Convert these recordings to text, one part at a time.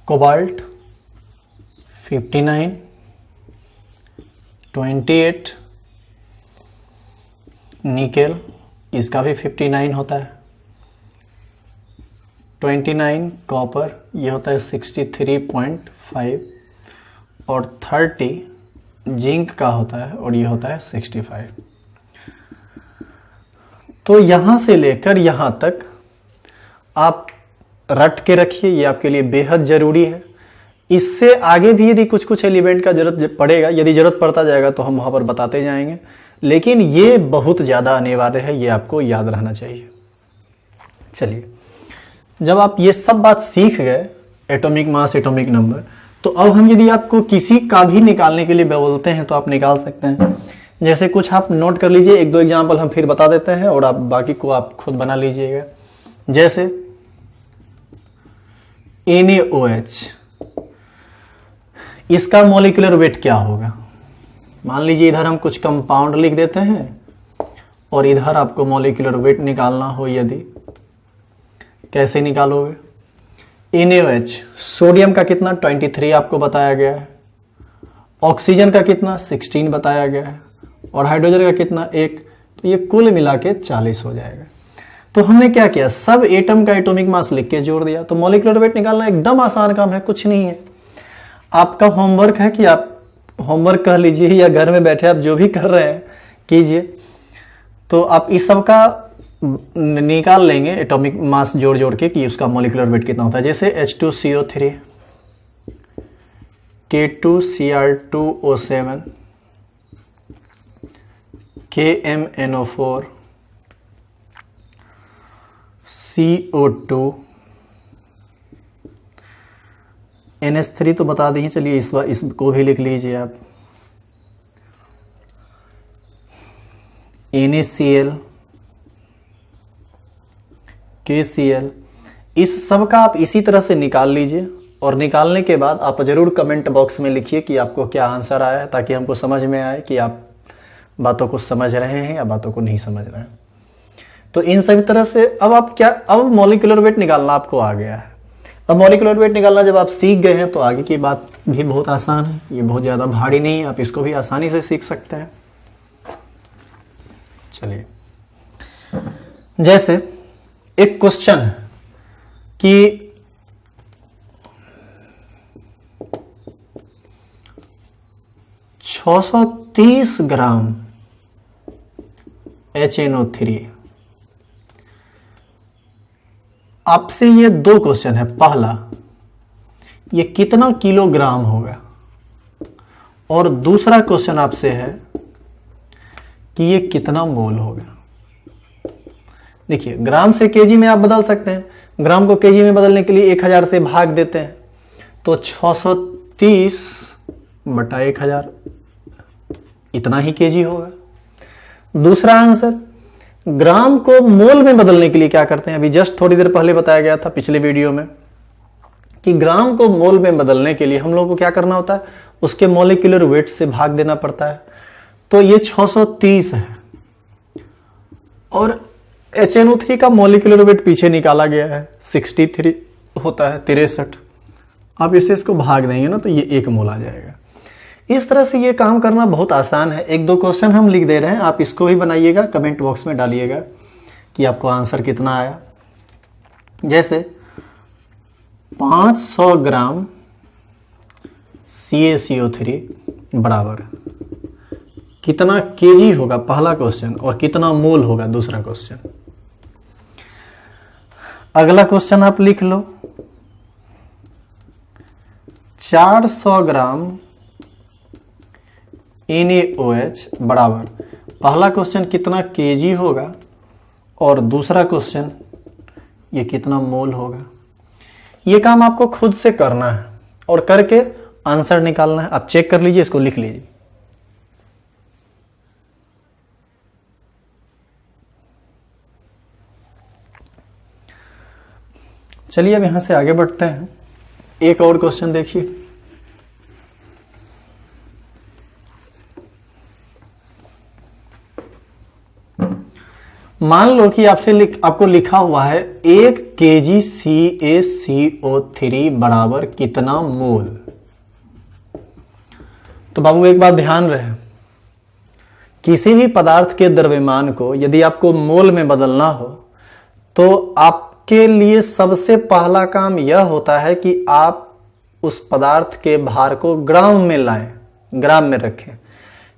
Cobalt 59, 28, nickel इसका भी 59 होता है, 29 कॉपर ये होता है 63.5 और 30 जिंक का होता है और ये होता है 65। तो यहां से लेकर यहां तक आप रट के रखिए, ये आपके लिए बेहद जरूरी है। इससे आगे भी यदि कुछ कुछ एलिमेंट का जरूरत पड़ेगा, यदि जरूरत पड़ता जाएगा तो हम वहां पर बताते जाएंगे, लेकिन ये बहुत ज्यादा अनिवार्य है, ये आपको याद रहना चाहिए। चलिए, जब आप ये सब बात सीख गए, एटॉमिक मास, एटॉमिक नंबर, तो अब हम यदि आपको किसी का भी निकालने के लिए बोलते हैं तो आप निकाल सकते हैं। जैसे कुछ आप नोट कर लीजिए, एक दो एग्जाम्पल हम फिर बता देते हैं और आप बाकी को आप खुद बना लीजिएगा। जैसे NaOH, इसका मॉलिक्यूलर वेट क्या होगा? मान लीजिए इधर हम कुछ कंपाउंड लिख देते हैं और इधर आपको मॉलिक्यूलर वेट निकालना हो, यदि कैसे निकालोगे? NaOH, सोडियम का कितना 23 आपको बताया गया है, ऑक्सीजन का कितना 16 बताया गया है और हाइड्रोजन का कितना 1, तो ये कुल मिला के 40 हो जाएगा। तो हमने क्या किया, सब एटम का एटॉमिक मास लिख के जोड़ दिया। तो मॉलिक्यूलर वेट निकालना एकदम आसान काम है, कुछ नहीं है। आपका होमवर्क है कि आप होमवर्क कह लीजिए या घर में बैठे आप जो भी कर रहे हैं कीजिए, तो आप इस सब का निकाल लेंगे एटॉमिक मास जोड़ जोड़ के कि उसका मॉलिक्यूलर वेट कितना होता है। जैसे H2CO3, K2Cr2O7, KMNO4, CO2, NH3 तो बता दीजिए, चलिए इसको भी लिख लीजिए आप, NaCl, KCl, इस सब का आप इसी तरह से निकाल लीजिए और निकालने के बाद आप जरूर कमेंट बॉक्स में लिखिए कि आपको क्या आंसर आया है, ताकि हमको समझ में आए कि आप बातों को समझ रहे हैं या बातों को नहीं समझ रहे हैं। तो इन सभी तरह से अब मॉलिक्यूलर वेट निकालना आपको आ गया है। अब मॉलिक्यूलर वेट निकालना जब आप सीख गए हैं तो आगे की बात भी बहुत आसान है, ये बहुत ज्यादा भारी नहीं है, आप इसको भी आसानी से सीख सकते हैं। चलिए, जैसे एक क्वेश्चन है कि 630 ग्राम HNO3, आपसे ये दो क्वेश्चन है। पहला, ये कितना किलोग्राम होगा, और दूसरा क्वेश्चन आपसे है कि ये कितना मोल होगा। देखिए, ग्राम से केजी में आप बदल सकते हैं, ग्राम को केजी में बदलने के लिए 1000 से भाग देते हैं, तो 630 बटा 1000 इतना ही केजी होगा। दूसरा आंसर, ग्राम को मोल में बदलने के लिए क्या करते हैं, अभी जस्ट थोड़ी देर पहले बताया गया था पिछले वीडियो में कि ग्राम को मोल में बदलने के लिए हम लोगों को क्या करना होता है, उसके मॉलिक्यूलर वेट से भाग देना पड़ता है। तो ये 630 है और HNO3 का मॉलिक्यूलर वेट पीछे निकाला गया है 63 होता है, 63। आप इसको भाग देंगे ना तो ये 1 मोल आ जाएगा। इस तरह से ये काम करना बहुत आसान है। एक दो क्वेश्चन हम लिख दे रहे हैं, आप इसको भी बनाइएगा, कमेंट बॉक्स में डालिएगा कि आपको आंसर कितना आया। जैसे 500 ग्राम CaCO3 बराबर कितना केजी होगा, पहला क्वेश्चन, और कितना मोल होगा, दूसरा क्वेश्चन। अगला क्वेश्चन आप लिख लो, 400 ग्राम NaOH बराबर, पहला क्वेश्चन कितना केजी होगा और दूसरा क्वेश्चन ये कितना मोल होगा। ये काम आपको खुद से करना है और करके आंसर निकालना है। आप चेक कर लीजिए, इसको लिख लीजिए। चलिए अब यहां से आगे बढ़ते हैं। एक और क्वेश्चन देखिए, मान लो कि आपको लिखा हुआ है 1 kg CaCO3 बराबर कितना मोल। तो बाबू एक बात ध्यान रहे, किसी भी पदार्थ के द्रव्यमान को यदि आपको मोल में बदलना हो तो आपके लिए सबसे पहला काम यह होता है कि आप उस पदार्थ के भार को ग्राम में लाएं, ग्राम में रखें।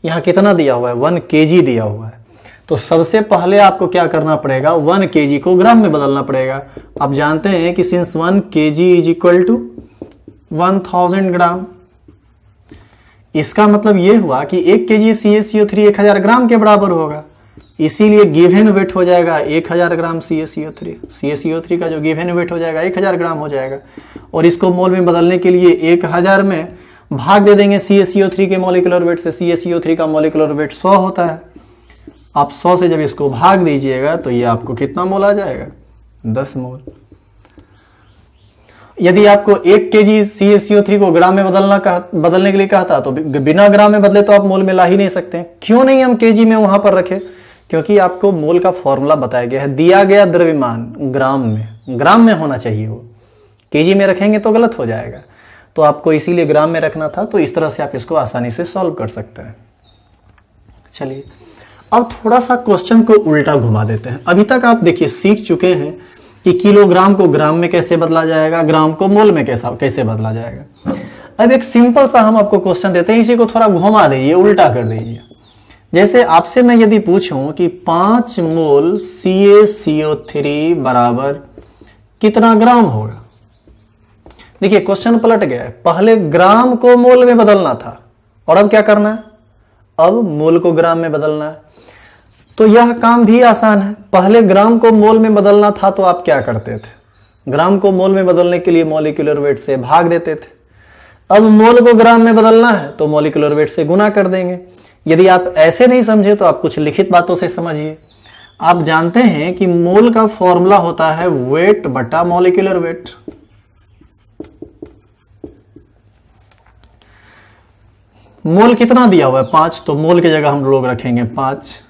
यहां कितना दिया हुआ है? 1 kg दिया हुआ है। तो सबसे पहले आपको क्या करना पड़ेगा? 1 kg को ग्राम में बदलना पड़ेगा। आप जानते हैं कि since 1 kg is equal to 1000 gram, इसका मतलब यह हुआ कि 1 kg CaCO3 1000 ग्राम के बराबर होगा, इसीलिए गिवन वेट हो जाएगा 1000 ग्राम CaCO3। CaCO3 का जो गिवन वेट हो जाएगा 1000 ग्राम हो जाएगा, और इसको मोल में बदलने के लिए 1000 में भाग दे देंगे CaCO3 के मॉलिक्यूलर वेट से। CaCO3 का मॉलिक्यूलर वेट 100 होता है। आप 100 से जब इसको भाग दीजिएगा तो ये आपको कितना मोल आ जाएगा? 10 मोल। यदि आपको 1 kg CaCO3 को ग्राम में बदलने के लिए कहता तो बिना ग्राम में बदले तो आप मोल में ला ही नहीं सकते। क्यों नहीं हम kg में वहां पर रखे? क्योंकि आपको मोल का फॉर्मूला बताया गया है, दिया गया द्रव्यमान ग्राम में होना चाहिए, वो kg में रखेंगे तो गलत हो जाएगा। तो आपको इसीलिए ग्राम में रखना था। तो इस तरह से आप इसको आसानी से सॉल्व कर सकते हैं। चलिए अब थोड़ा सा क्वेश्चन को उल्टा घुमा देते हैं। अभी तक आप देखिए सीख चुके हैं कि किलोग्राम को ग्राम में कैसे बदला जाएगा, ग्राम को मोल में कैसे बदला जाएगा। अब एक सिंपल सा हम आपको क्वेश्चन देते हैं, इसी को थोड़ा घुमा दीजिए, उल्टा कर दीजिए। जैसे आपसे मैं यदि पूछूं कि 5 मोल CaCO3 बराबर कितना ग्राम होगा। देखिए क्वेश्चन पलट गया है, पहले ग्राम को मोल में बदलना था और अब क्या करना है? अब मोल को ग्राम में बदलना है। तो यह काम भी आसान है। पहले ग्राम को मोल में बदलना था तो आप क्या करते थे? ग्राम को मोल में बदलने के लिए मॉलिक्यूलर वेट से भाग देते थे। अब मोल को ग्राम में बदलना है तो मॉलिक्यूलर वेट से गुना कर देंगे। यदि आप ऐसे नहीं समझे तो आप कुछ लिखित बातों से समझिए। आप जानते हैं कि मोल का फॉर्मूला होता है वेट बटा मॉलिक्यूलर वेट। मोल कितना दिया हुआ है? 5, तो मोल की जगह हम लोग रखेंगे 5।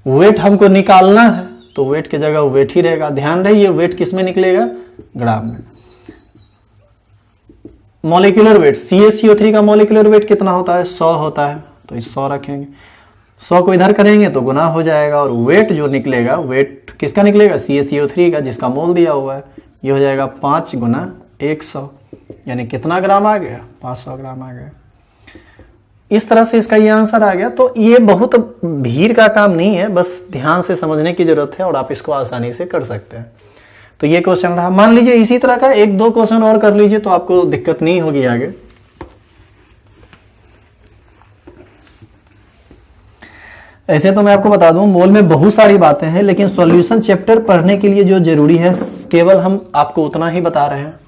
वेट हमको निकालना है तो वेट की जगह वेट ही रहेगा। ध्यान रहे ये वेट किस में निकलेगा? ग्राम में। मॉलिक्यूलर वेट CaCO3 का मॉलिक्यूलर वेट कितना होता है? 100 होता है, तो 100 रखेंगे। 100 को इधर करेंगे तो गुना हो जाएगा, और वेट जो निकलेगा, वेट किसका निकलेगा? CaCO3 का, जिसका मोल दिया हुआ है। ये हो जाएगा 5 गुना 100, यानी कितना ग्राम आ गया? 500 ग्राम आ गया। इस तरह से इसका ये आंसर आ गया। तो ये बहुत भीड़ का काम नहीं है, बस ध्यान से समझने की जरूरत है और आप इसको आसानी से कर सकते हैं। तो ये क्वेश्चन रहा। मान लीजिए इसी तरह का 1-2 क्वेश्चन और कर लीजिए तो आपको दिक्कत नहीं होगी आगे। ऐसे तो मैं आपको बता दूं मोल में बहुत सारी बातें हैं, लेकिन सॉल्यूशन चैप्टर पढ़ने के लिए जो जरूरी है केवल हम आपको उतना ही बता रहे हैं।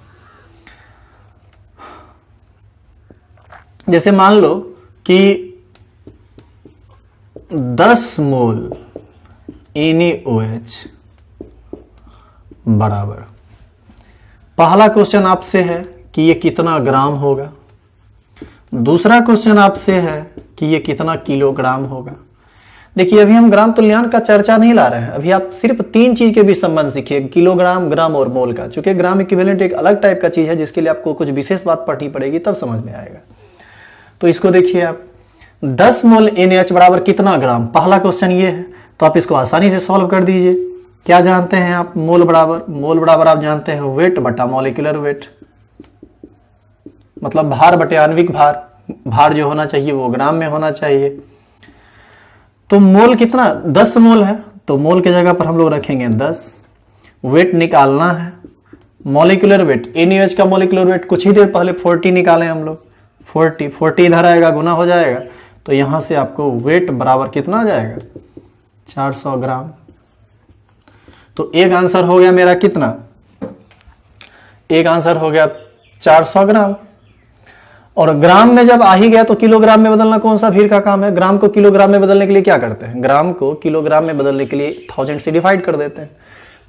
जैसे मान लो कि 10 मोल NaOH बराबर, पहला क्वेश्चन आपसे है कि ये कितना ग्राम होगा। दूसरा क्वेश्चन आपसे है कि ये कितना किलोग्राम होगा। देखिए अभी हम ग्राम तुल्यांक का चर्चा नहीं ला रहे हैं, अभी आप सिर्फ 3 चीज के बीच संबंध सीखिए, किलोग्राम, ग्राम और मोल का। चूंकि ग्राम इक्विवेलेंट एक अलग टाइप का चीज है जिसके लिए आपको कुछ विशेष बात पढ़नी पड़ेगी, तब समझ में आएगा। तो इसको देखिए आप, 10 मोल NaOH बराबर कितना ग्राम, पहला क्वेश्चन ये है। तो आप इसको आसानी से सॉल्व कर दीजिए। क्या जानते हैं आप? मोल बराबर आप जानते हैं वेट बटा मॉलिक्यूलर वेट, मतलब भार बटे आणविक भार। भार जो होना चाहिए वो ग्राम में होना चाहिए। तो मोल कितना? 10 मोल है, तो मोल की जगह पर हम लोग रखेंगे 10। वेट निकालना है, मॉलिक्यूलर वेट NaOH का मॉलिक्यूलर वेट कुछ ही देर पहले 40 निकाले हम लोग। 40 इधर आएगा, गुना हो जाएगा, तो यहां से आपको वेट बराबर कितना आ जाएगा? 400 ग्राम। तो एक आंसर हो गया मेरा कितना? एक आंसर हो गया 400 ग्राम। और ग्राम में जब आ ही गया तो किलोग्राम में बदलना कौन सा भीड़ का काम है? ग्राम को किलोग्राम में बदलने के लिए क्या करते हैं? ग्राम को किलोग्राम में बदलने के लिए 1000 से डिवाइड कर देते हैं।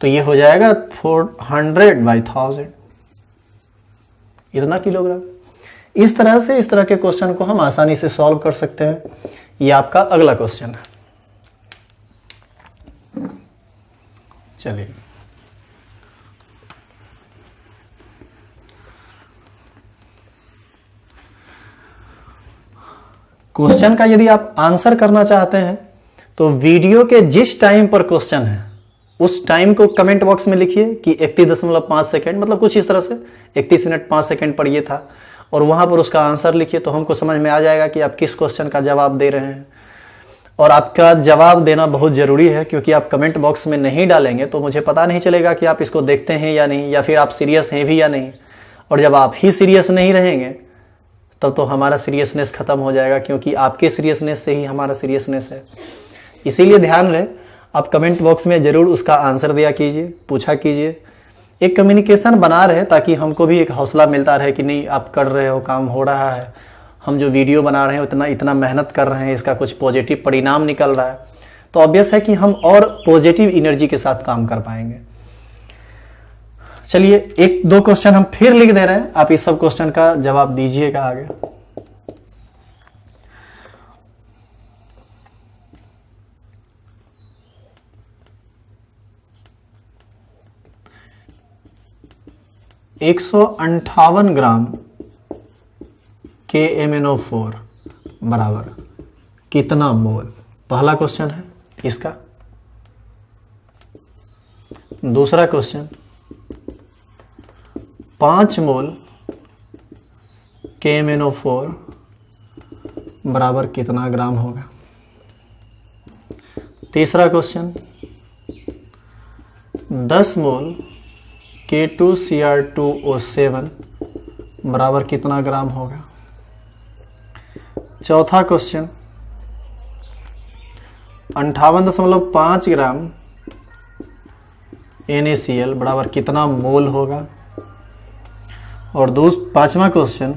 तो ये हो जाएगा 400/1000, इतना किलोग्राम। इस तरह से इस तरह के क्वेश्चन को हम आसानी से सॉल्व कर सकते हैं। ये आपका अगला क्वेश्चन है। चलिए, क्वेश्चन का यदि आप आंसर करना चाहते हैं तो वीडियो के जिस टाइम पर क्वेश्चन है उस टाइम को कमेंट बॉक्स में लिखिए कि 31.5 सेकेंड, मतलब कुछ इस तरह से 31 मिनट 5 सेकेंड पर ये था, और वहां पर उसका आंसर लिखिए, तो हमको समझ में आ जाएगा कि आप किस क्वेश्चन का जवाब दे रहे हैं। और आपका जवाब देना बहुत जरूरी है, क्योंकि आप कमेंट बॉक्स में नहीं डालेंगे तो मुझे पता नहीं चलेगा कि आप इसको देखते हैं या नहीं, या फिर आप सीरियस हैं भी या नहीं। और जब आप ही सीरियस नहीं रहेंगे तब तो हमारा सीरियसनेस खत्म हो जाएगा, क्योंकि आपके सीरियसनेस से ही हमारा सीरियसनेस है। इसीलिए ध्यान रहे, आप कमेंट बॉक्स में जरूर उसका आंसर दिया कीजिए, पूछा कीजिए, एक कम्युनिकेशन बना रहे, ताकि हमको भी एक हौसला मिलता रहे कि नहीं आप कर रहे हो, काम हो रहा है, हम जो वीडियो बना रहे हैं इतना मेहनत कर रहे हैं, इसका कुछ पॉजिटिव परिणाम निकल रहा है, तो ऑब्वियस है कि हम और पॉजिटिव एनर्जी के साथ काम कर पाएंगे। चलिए, एक दो क्वेश्चन हम फिर लिख दे रहे हैं, आप इस सब क्वेश्चन का जवाब दीजिएगा आगे। एक 158 ग्राम KMnO4 बराबर कितना मोल, पहला क्वेश्चन है इसका। दूसरा क्वेश्चन, 5 मोल KMnO4 बराबर कितना ग्राम होगा। तीसरा क्वेश्चन, 10 मोल K2Cr2O7 बराबर कितना ग्राम होगा। चौथा क्वेश्चन, 58.5 ग्राम NaCl बराबर कितना मोल होगा। और पांचवा क्वेश्चन,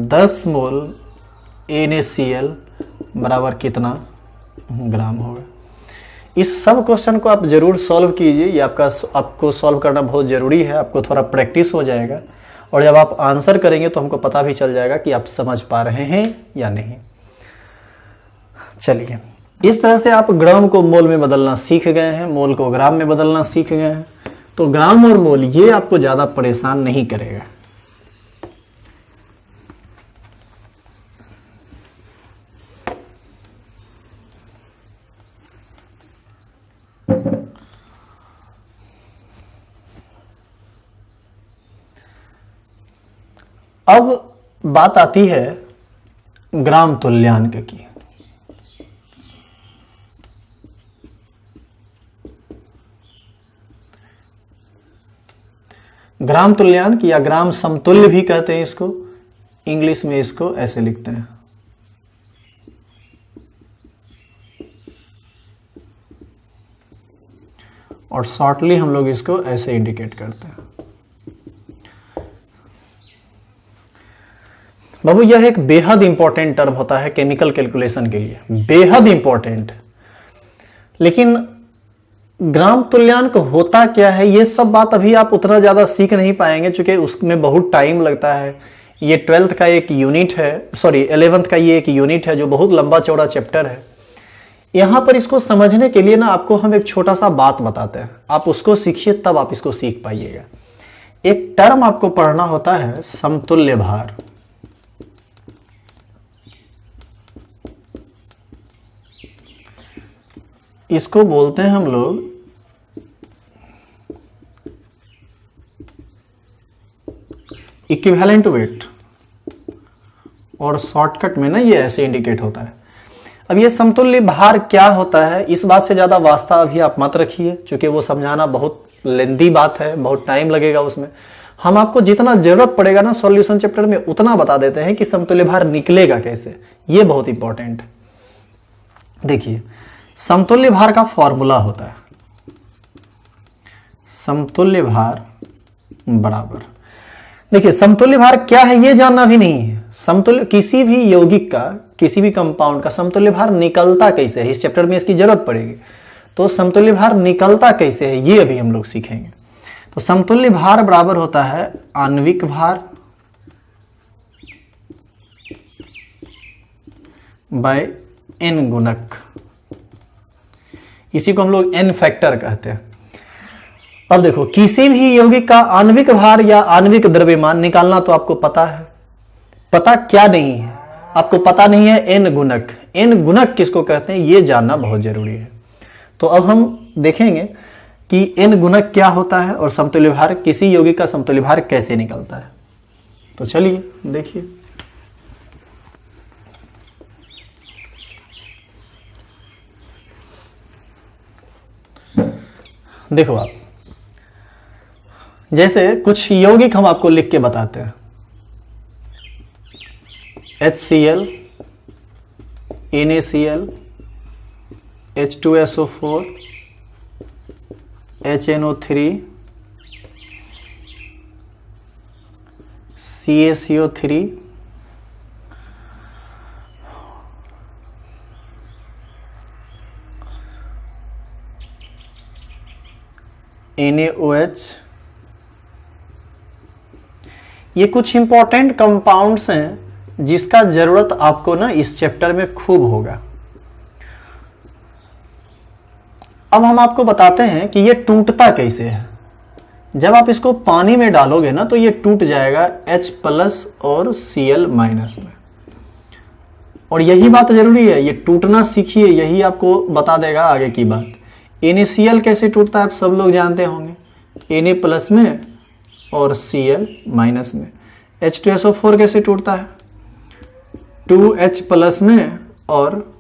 10 मोल NaCl बराबर कितना ग्राम होगा। इस सब क्वेश्चन को आप जरूर सॉल्व कीजिए, ये आपको सॉल्व करना बहुत जरूरी है, आपको थोड़ा प्रैक्टिस हो जाएगा, और जब आप आंसर करेंगे तो हमको पता भी चल जाएगा कि आप समझ पा रहे हैं या नहीं। चलिए, इस तरह से आप ग्राम को मोल में बदलना सीख गए हैं, मोल को ग्राम में बदलना सीख गए हैं, तो ग्राम और मोल ये आपको ज्यादा परेशान नहीं करेगा। अब बात आती है ग्राम तुल्यांक की। ग्राम तुल्यांक या ग्राम समतुल्य भी कहते हैं इसको, इंग्लिश में इसको ऐसे लिखते हैं, और शॉर्टली हम लोग इसको ऐसे इंडिकेट करते हैं। बाबू, यह एक बेहद इंपॉर्टेंट टर्म होता है केमिकल कैलकुलेशन के लिए, बेहद इंपॉर्टेंट। लेकिन ग्राम तुल्यांक होता क्या है, यह सब बात अभी आप उतना ज्यादा सीख नहीं पाएंगे, क्योंकि उसमें बहुत टाइम लगता है। ये 12th का एक यूनिट है, सॉरी 11th का ये एक यूनिट है जो बहुत लंबा चौड़ा चैप्टर है। यहां पर इसको समझने के लिए ना आपको हम एक छोटा सा बात बताते हैं, आप उसको सीखिए तब आप इसको सीख पाइएगा। एक टर्म आपको पढ़ना होता है समतुल्य भार। इसको बोलते हैं हम लोग इक्विवेलेंट वेट, और शॉर्टकट में ना ये ऐसे इंडिकेट होता है। अब ये समतुल्य भार क्या होता है, इस बात से ज्यादा वास्ता अभी आप मत रखिए, क्योंकि वो समझाना बहुत लेंदी बात है, बहुत टाइम लगेगा उसमें। हम आपको जितना जरूरत पड़ेगा ना सॉल्यूशन चैप्टर में उतना बता देते हैं कि समतुल्य भार निकलेगा कैसे, ये बहुत इंपॉर्टेंट। देखिए, समतुल्य भार का फॉर्मूला होता है समतुल्य भार बराबर, देखिए समतुल्य भार क्या है ये जानना भी नहीं है। समतुल्य किसी भी यौगिक का, किसी भी कंपाउंड का समतुल्य भार निकलता कैसे है, इस चैप्टर में इसकी जरूरत पड़ेगी। तो समतुल्य भार निकलता कैसे है ये अभी हम लोग सीखेंगे। तो समतुल्य भार बराबर होता है आणविक भार बाय N गुणक। इसी को हम लोग एन फैक्टर कहते हैं। अब देखो, किसी भी यौगिक का आणविक भार या आणविक द्रव्यमान निकालना तो आपको पता है। पता क्या नहीं है? आपको पता नहीं है एन गुणक। एन गुणक किसको कहते हैं, यह जानना बहुत जरूरी है। तो अब हम देखेंगे कि एन गुणक क्या होता है और समतुल्य भार, किसी यौगिक का समतुल्य भार कैसे निकलता है। तो चलिए देखिए। देखो आप, जैसे कुछ यौगिक हम आपको लिख के बताते हैं। HCl, NaCl, H2SO4, HNO3, CaCO3, NaOH। ये कुछ इंपॉर्टेंट कंपाउंड्स हैं जिसका जरूरत आपको ना इस चैप्टर में खूब होगा। अब हम आपको बताते हैं कि ये टूटता कैसे है। जब आप इसको पानी में डालोगे ना तो ये टूट जाएगा H+ और Cl- में। और यही बात जरूरी है, ये टूटना सीखिए, यही आपको बता देगा आगे की बात। NaCl कैसे टूटता है आप सब लोग जानते होंगे, Na+ में और Cl- में। H2SO4 कैसे टूटता है, 2H+ में और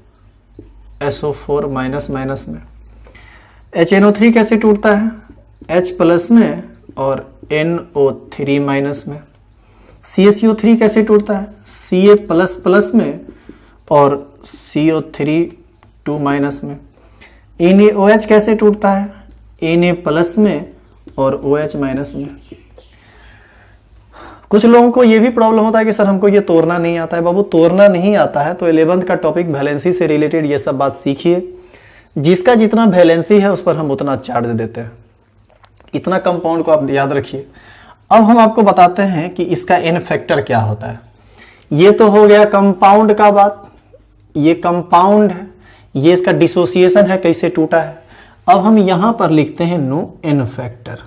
SO4- में। HNO3 कैसे टूटता है, H+ में और NO3- में। CaCO3 कैसे टूटता है, Ca++ में और CO3- में। NaOH कैसे टूटता है, Na+ में और OH- में। कुछ लोगों को यह भी प्रॉब्लम होता है कि सर हमको ये तोड़ना नहीं आता है। बाबू, तोड़ना नहीं आता है तो 11th का टॉपिक वैलेंसी से रिलेटेड ये सब बात सीखिए। जिसका जितना वैलेंसी है उस पर हम उतना चार्ज देते हैं। इतना कंपाउंड को आप याद रखिए। अब हम आपको बताते हैं कि इसका एन फैक्टर क्या होता है। ये तो हो गया कंपाउंड का बात, ये कंपाउंड है, ये इसका डिसोसिएशन है, कैसे टूटा है। अब हम यहां पर लिखते हैं नो एन फैक्टर,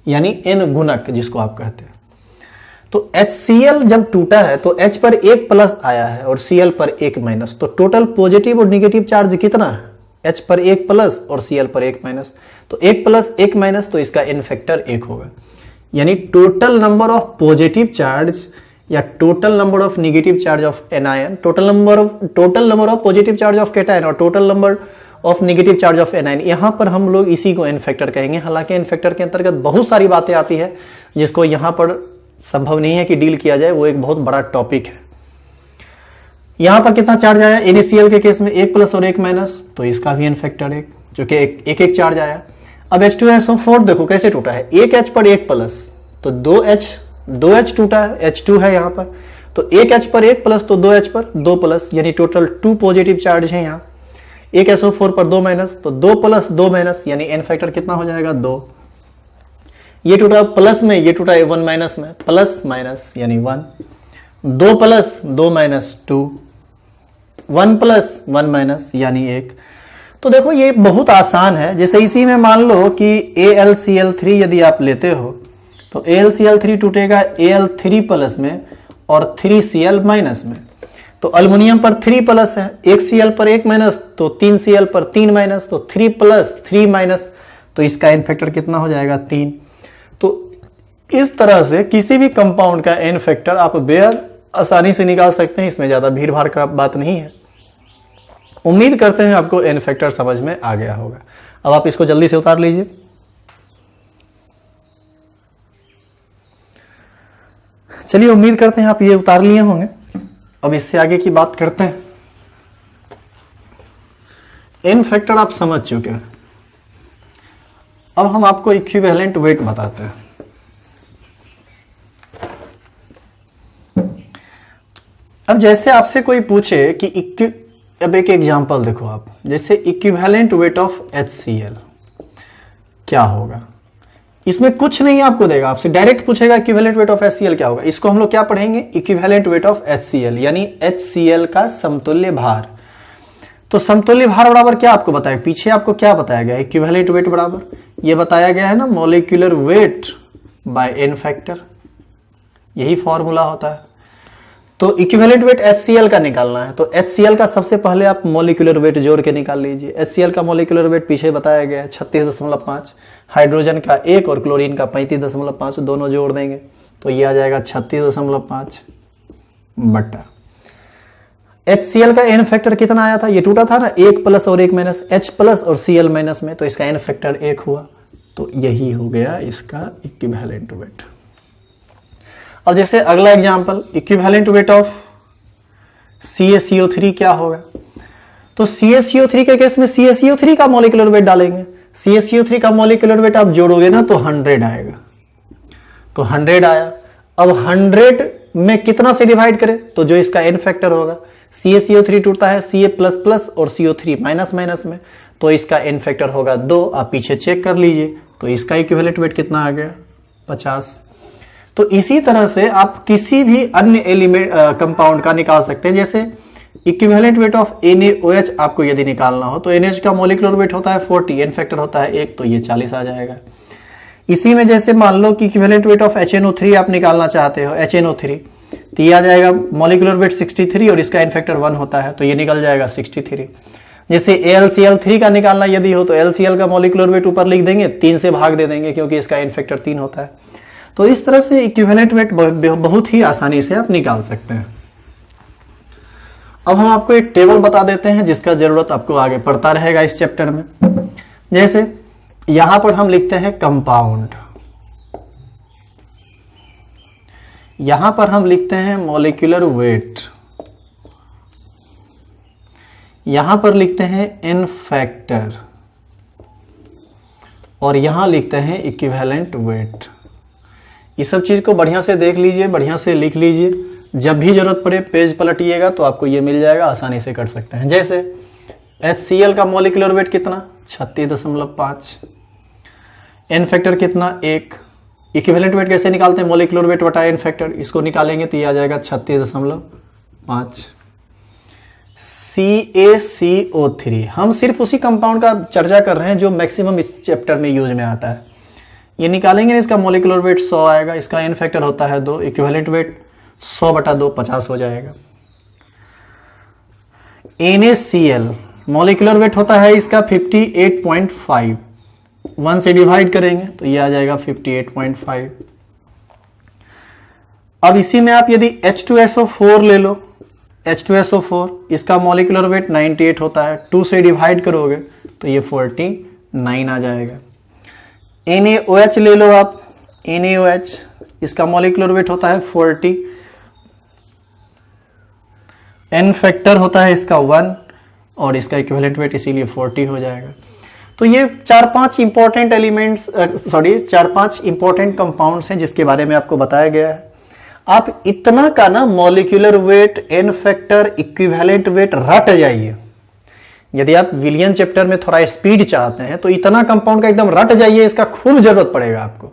यानी एन गुणक जिसको आप कहते हैं। तो HCl जब टूटा है तो H पर 1+ आया है और Cl पर 1-, तो टोटल पॉजिटिव और निगेटिव चार्ज कितना है, H पर 1+ और Cl पर 1-, तो 1+, 1-, तो इसका एन फैक्टर 1 होगा। यानी total number of positive charge या total number of negative charge of anion, total number of positive charge of cation और total number of negative charge of anion, यहां पर हम लोग इसी को एन फैक्टर कहेंगे। हालांकि एन फैक्टर के अंतर्गत बहुत सारी बातें आती है जिसको यहां पर संभव नहीं है कि डील किया जाए, वो एक बहुत बड़ा टॉपिक है। यहां पर कितना चार्ज आया NaCl के केस में, 1+ और 1-, तो इसका भी एन फैक्टर 1, जो कि एक चार्ज आया। अब H2SO4 देखो कैसे टूटा है, 1H पर 1+, तो 2H टूटा है, H2 है यहां पर, तो 1H पर 1+, तो 2H पर 2+, यानी टोटल 2 पॉजिटिव चार्ज है यहां। 1SO4 पर 2-, तो 2+, 2-, यानी एन फैक्टर कितना हो जाएगा 2। ये टूटा प्लस में, ये टूटा 1- में, प्लस- यानी 1, 2+, 2- 2, 1+, 1- यानी 1। तो देखो ये बहुत आसान है। जैसे इसी में मान लो कि AlCl3 यदि आप लेते हो तो AlCl3 टूटेगा Al3+ में और 3Cl- में। तो अल्युमिनियम पर 3+ है, 1 Cl पर 1-, तो 3 Cl पर 3-, तो 3+, 3-, तो इसका एन फैक्टर कितना हो जाएगा 3। तो इस तरह से किसी भी कंपाउंड का एन फैक्टर आप बेहद आसानी से निकाल सकते हैं, इसमें ज्यादा भीड़ भाड़ का बात नहीं है। उम्मीद करते हैं आपको एन फैक्टर समझ में आ गया होगा। अब आप इसको जल्दी से उतार लीजिए। चलिए, उम्मीद करते हैं आप ये उतार लिए होंगे। अब इससे आगे की बात करते हैं। एन फैक्टर आप समझ चुके हैं। अब हम आपको इक्विवेलेंट वेट बताते हैं। अब जैसे आपसे कोई पूछे कि अब एक एग्जांपल देखो आप, जैसे इक्विवेलेंट वेट ऑफ HCl क्या होगा। इसमें कुछ नहीं आपको देगा, आपसे डायरेक्ट पूछेगा इक्विवेलेंट वेट ऑफ HCl क्या होगा। इसको हम लोग क्या पढ़ेंगे, इक्विवेलेंट वेट ऑफ HCl, यानी HCl का समतुल्य भार। तो समतुल्य भार बराबर क्या आपको बताया, पीछे आपको क्या बताया गया, इक्विवेलेंट वेट बराबर, ये बताया गया है ना, molecular weight by N factor, यही फॉर्मूला होता है। तो इक्विवेलेंट वेट HCl का निकालना है, तो HCl का सबसे पहले आप मॉलिक्यूलर वेट जोड़ के निकाल लीजिए। HCl का मॉलिक्यूलर वेट पीछे बताया गया है 36.5, हाइड्रोजन का 1 और क्लोरीन का 35.5, दोनों जोड़ देंगे तो ये आ जाएगा 36.5 बटा HCl का एन फैक्टर कितना आया था, ये टूटा था ना, 1 प्लस और 1 माइनस, H प्लस और Cl माइनस में, तो इसका एन फैक्टर 1 हुआ, तो यही हो गया इसका इक्विवेलेंट वेट। अब जैसे अगला example, equivalent weight of CaCO3 क्या होगा, तो CaCO3 के केस में CaCO3 का मॉलिक्यूलर वेट डालेंगे, CaCO3 का मॉलिक्यूलर वेट आप जोड़ोगे ना तो 100 आएगा, तो 100 आया। अब 100 में कितना से डिवाइड करें, तो जो इसका एन फैक्टर होगा, CaCO3 टूटता है Ca प्लस प्लस और CO3 माइनस माइनस में, तो इसका एन फैक्टर होगा 2, आप पीछे चेक कर लीजिए, तो इसका इक्विवेलेंट वेट कितना आ गया 50। तो इसी तरह से आप किसी भी अन्य एलिमेंट कंपाउंड का निकाल सकते हैं, जैसे इक्विवेलेंट वेट ऑफ NaOH आपको यदि निकालना हो तो NaOH का मॉलिक्यूलर वेट होता है 40, एन फैक्टर होता है 1, तो ये 40 आ जाएगा। इसी में जैसे मान लो कि इक्विवेलेंट वेट ऑफ HNO3 आप निकालना चाहते हो, HNO3, तो ये आ जाएगा मॉलिक्यूलर वेट 63 और इसका एन फैक्टर 1 होता है, तो ये निकल जाएगा 63। जैसे AlCl3 का निकालना यदि हो तो LCl का मॉलिक्यूलर वेट ऊपर लिख देंगे, 3 से भाग दे देंगे क्योंकि इसका एन फैक्टर 3 होता है। तो इस तरह से इक्विवेलेंट वेट बहुत ही आसानी से आप निकाल सकते हैं। अब हम आपको एक टेबल बता देते हैं जिसका जरूरत आपको आगे पड़ता रहेगा इस चैप्टर में। जैसे यहां पर हम लिखते हैं कंपाउंड, यहां पर हम लिखते हैं मॉलिक्यूलर वेट, यहां पर लिखते हैं एन फैक्टर, और यहां लिखते हैं इक्विवेलेंट वेट। ये सब चीज को बढ़िया से देख लीजिए, बढ़िया से लिख लीजिए, जब भी जरूरत पड़े पेज पलटिएगा तो आपको ये मिल जाएगा, आसानी से कर सकते हैं। जैसे HCl का मॉलिक्यूलर वेट कितना 36.5, एन फैक्टर कितना 1, इक्विवेलेंट वेट कैसे निकालते हैं, मॉलिक्यूलर वेट बटा एन फैक्टर, इसको निकालेंगे तो ये आ जाएगा 36.5। CaCO3, हम सिर्फ उसी कंपाउंड का चर्चा कर रहे हैं जो मैक्सिमम इस चैप्टर में यूज में आता है, ये निकालेंगे, इसका मॉलिक्यूलर वेट 100 आएगा, इसका एन फैक्टर होता है 2, इक्विवेलेंट वेट 100 बटा 2 50 हो जाएगा। NaCl मॉलिक्यूलर वेट होता है इसका 58.5, 1 से डिवाइड करेंगे तो ये आ जाएगा 58.5। अब इसी में आप यदि H2SO4 ले लो, H2SO4 इसका मॉलिक्यूलर वेट 98 होता है, 2 से डिवाइड करोगे तो ये 49 आ जाएगा। NaOH ले लो आप, NaOH इसका मॉलिक्यूलर वेट होता है 40, एन फैक्टर होता है इसका 1 और इसका इक्विवेलेंट वेट इसीलिए 40 हो जाएगा। तो ये 4-5 इंपॉर्टेंट एलिमेंट्स, 4-5 इंपॉर्टेंट कंपाउंड्स हैं जिसके बारे में आपको बताया गया है। आप इतना का ना molecular weight, N factor, equivalent weight रट जाइए। यदि आप विलियन चैप्टर में थोड़ा स्पीड चाहते हैं तो इतना कंपाउंड का एकदम रट जाइए, इसका खूब जरूरत पड़ेगा आपको।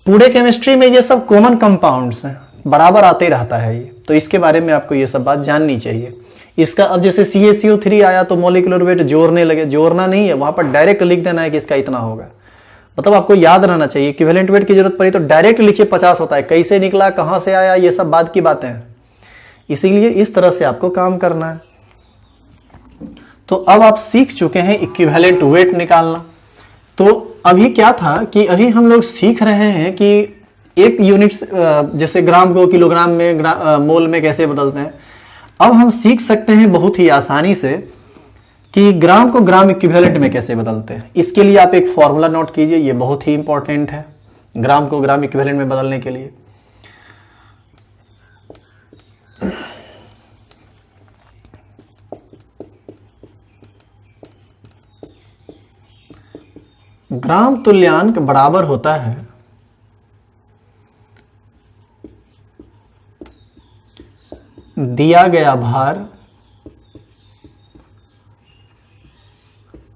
पूरे केमिस्ट्री में ये सब कॉमन कंपाउंड्स हैं, बराबर आते रहता है ये, तो इसके बारे में आपको ये सब बात जाननी चाहिए। इसका अब जैसे CaCO3 आया तो मॉलिक्यूलर वेट जोड़ने लगे, जोड़ना नहीं है, वहां पर डायरेक्ट लिख देना है कि इसका इतना होगा, मतलब आपको याद रहना चाहिए। इक्विवेलेंट वेट की जरूरत पड़ी तो डायरेक्ट लिखिए 50 होता है, कैसे निकला, कहां से आया, ये सब बात की बातें हैं, इसीलिए इस तरह से आपको काम करना है। तो अब आप सीख चुके हैं इक्विवेलेंट वेट निकालना। तो अभी क्या था कि अभी हम लोग सीख रहे हैं कि एक यूनिट जैसे ग्राम को किलोग्राम में, मोल में कैसे बदलते हैं। अब हम सीख सकते हैं बहुत ही आसानी से कि ग्राम को ग्राम इक्विवेलेंट में कैसे बदलते हैं। इसके लिए आप एक फॉर्मूला नोट कीजिए, ये बहुत ही इंपॉर्टेंट है ग्राम को ग्राम इक्विवेलेंट में बदलने के लिए। ग्राम तुल्यांक बराबर होता है दिया गया भार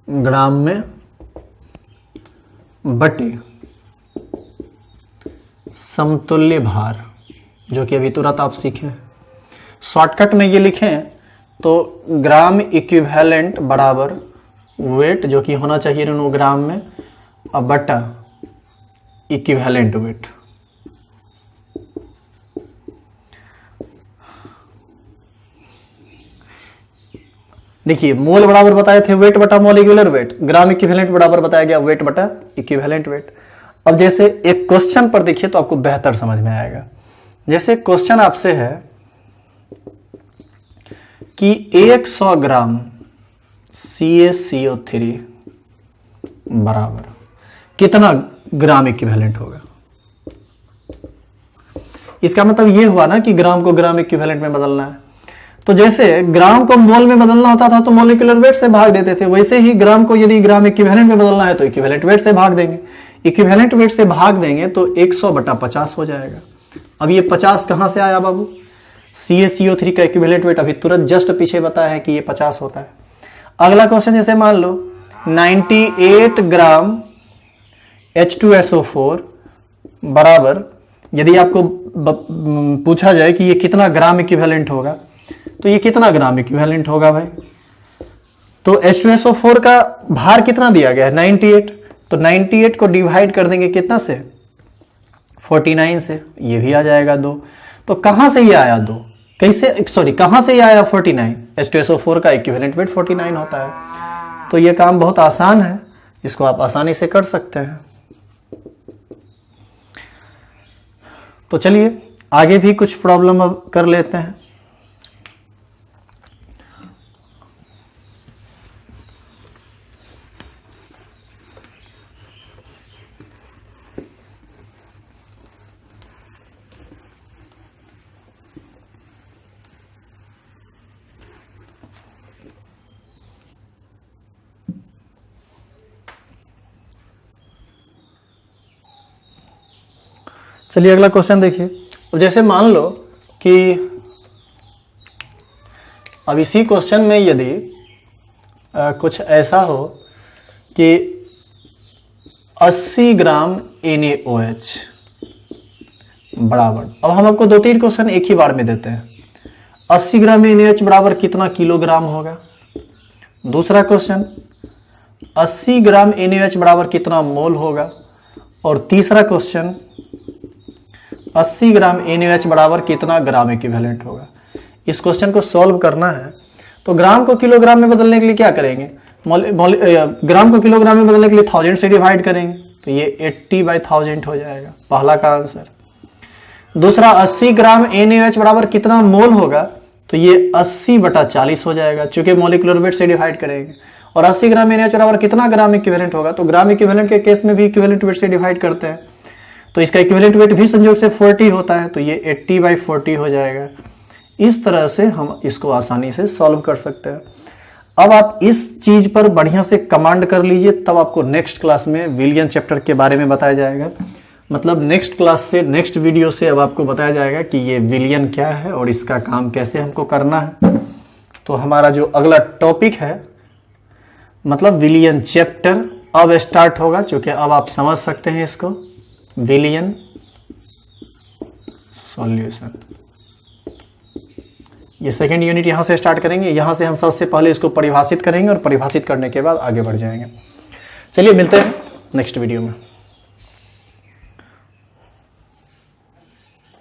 ग्राम में बटे समतुल्य भार, जो कि अभी तुरंत आप सीखें। शॉर्टकट में ये लिखें तो ग्राम इक्विवेलेंट बराबर वेट, जो कि होना चाहिए ग्राम में, अब बटा इक्विवेलेंट वेट। देखिए मोल बराबर बताए थे वेट बटा मॉलिक्यूलर वेट, ग्राम इक्विवेलेंट बराबर बताया गया वेट बटा इक्विवेलेंट वेट। अब जैसे एक क्वेश्चन पर देखिए तो आपको बेहतर समझ में आएगा। जैसे क्वेश्चन आपसे है कि 100 ग्राम CaCO3 बराबर कितना ग्राम इक्विवेलेंट होगा। इसका मतलब ये हुआ ना कि ग्राम को ग्राम इक्विवेलेंट में बदलना है। तो जैसे ग्राम को मोल में बदलना होता था तो मॉलिक्यूलर वेट से भाग देते थे, वैसे ही ग्राम को यदि ग्राम इक्विवेलेंट में बदलना है तो इक्विवेलेंट वेट से भाग देंगे। इक्विवेलेंट वेट से भाग देंगे तो 100 बटा 50 हो जाएगा। अब ये 50 कहां से आया बाबू? CaCO3 का इक्विवेलेंट वेट अभी तुरंत जस्ट पीछे बताया है कि ये 50 होता है। अगला क्वेश्चन जैसे मान लो 98 ग्राम H2SO4 बराबर, यदि आपको पूछा जाए कि ये कितना ग्राम इक्विवेलेंट होगा तो ये कितना ग्राम इक्विवेलेंट होगा भाई? तो H2SO4 का भार कितना दिया गया है? 98। तो 98 को डिवाइड कर देंगे कितना से? 49 से, ये भी आ जाएगा 2। तो कहां से ये आया 2? कैसे, सॉरी कहां से ये आया 49? H2SO4 का इक्विवेलेंट वेट 49 होता है। तो ये काम बहुत आसान है, इसको आप आसानी से कर सकते हैं। तो चलिए आगे भी कुछ प्रॉब्लम अब कर लेते हैं। चलिए अगला क्वेश्चन देखिए। अब जैसे मान लो कि अब इसी क्वेश्चन में यदि कुछ ऐसा हो कि 80 ग्राम NaOH बराबर, अब हम आपको 2-3 क्वेश्चन एक ही बार में देते हैं। 80 ग्राम NaOH बराबर कितना किलोग्राम होगा? दूसरा क्वेश्चन 80 ग्राम NaOH बराबर कितना मोल होगा? और तीसरा क्वेश्चन 80 ग्राम NaOH बराबर कितना ग्राम इक्विवेलेंट होगा। इस क्वेश्चन को सॉल्व करना है तो ग्राम को किलोग्राम में बदलने के लिए क्या करेंगे? ग्राम को किलोग्राम में बदलने के लिए 1000 से डिवाइड करेंगे तो ये 80/1000 हो जाएगा, पहला का आंसर। दूसरा 80 ग्राम NaOH बराबर कितना मोल होगा तो ये 80/40 हो जाएगा, चूंकि मॉलिक्यूलर वेट से डिवाइड करेंगे। और 80 ग्राम NaOH बराबर कितना ग्राम इक्विवेलेंट होगा तो ग्राम इक्विवेलेंट के केस में भी इक्विवेलेंट वेट से डिवाइड करते हैं, तो इसका इक्विवेलेंट वेट भी संयोग से 40 होता है, तो ये 80/40 हो जाएगा। इस तरह से हम इसको आसानी से सॉल्व कर सकते हैं। अब आप इस चीज पर बढ़िया से कमांड कर लीजिए, तब आपको नेक्स्ट क्लास में विलियन चैप्टर के बारे में बताया जाएगा। मतलब नेक्स्ट क्लास से, नेक्स्ट वीडियो से अब आपको बताया जाएगा कि ये विलियन क्या है और इसका काम कैसे हमको करना है। तो हमारा जो अगला टॉपिक है मतलब विलियन चैप्टर अब स्टार्ट होगा, क्योंकि अब आप समझ सकते हैं इसको, विलियन सॉल्यूशन। ये सेकेंड यूनिट यहां से स्टार्ट करेंगे। यहां से हम सबसे पहले इसको परिभाषित करेंगे और परिभाषित करने के बाद आगे बढ़ जाएंगे। चलिए मिलते हैं नेक्स्ट वीडियो में।